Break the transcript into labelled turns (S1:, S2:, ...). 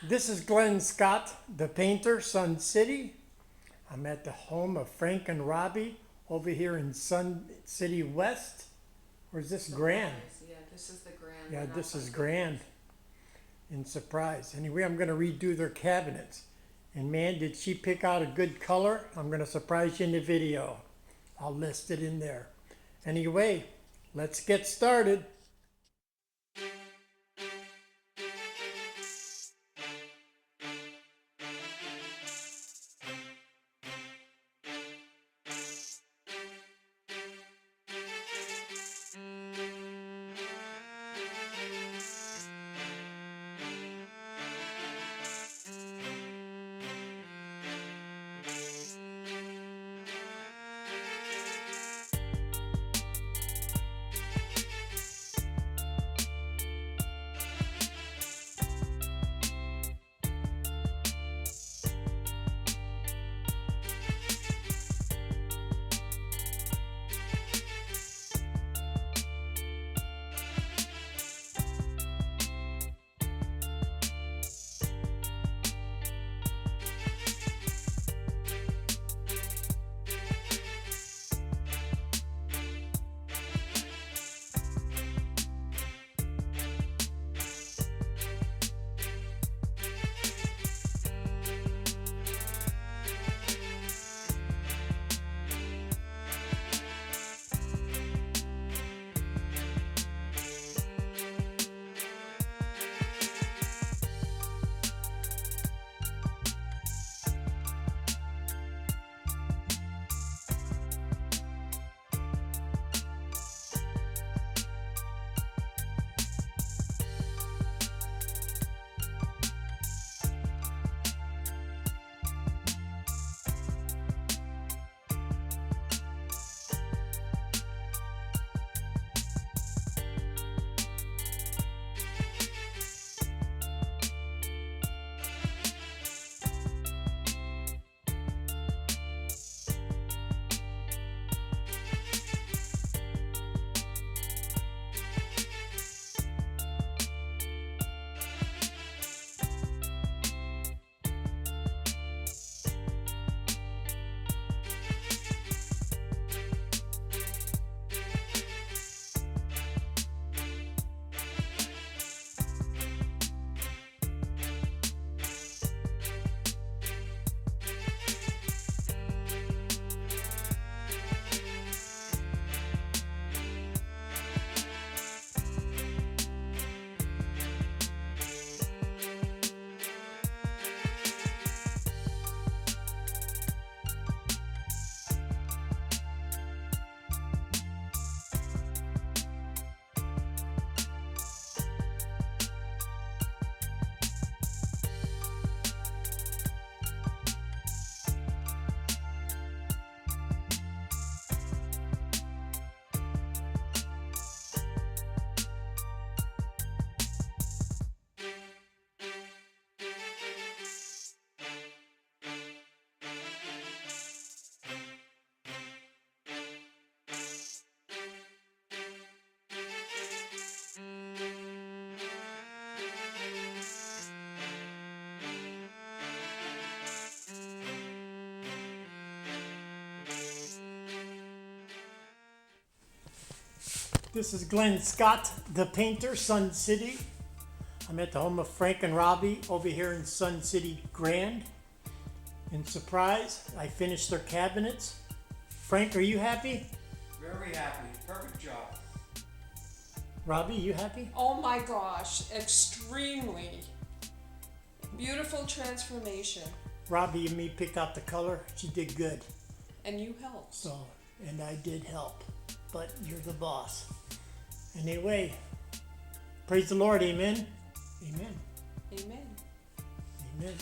S1: This is Glenn Scott, the painter, Sun City. I'm at the home of Frank and Robbi over here in Sun City West. Or is this Grand?
S2: Yeah, this is the Grand.
S1: Yeah,
S2: We're not
S1: this is
S2: Sunset.
S1: Grand in Surprise. Anyway, I'm going to redo their cabinets. And man, did she pick out a good color. I'm going to surprise you in the video. I'll list it in there. Anyway, let's get started. This is Glenn Scott, the painter, Sun City. I'm at the home of Frank and Robbi over here in Sun City Grand. In Surprise, I finished their cabinets. Frank, are you happy?
S3: Very happy. Perfect job.
S1: Robbi, you happy?
S2: Oh my gosh, extremely beautiful transformation.
S1: Robbi and me picked out the color. She did good.
S2: And you helped.
S1: So, and I did help. But you're the boss. Anyway, praise the Lord. Amen. Amen.
S2: Amen.
S1: Amen.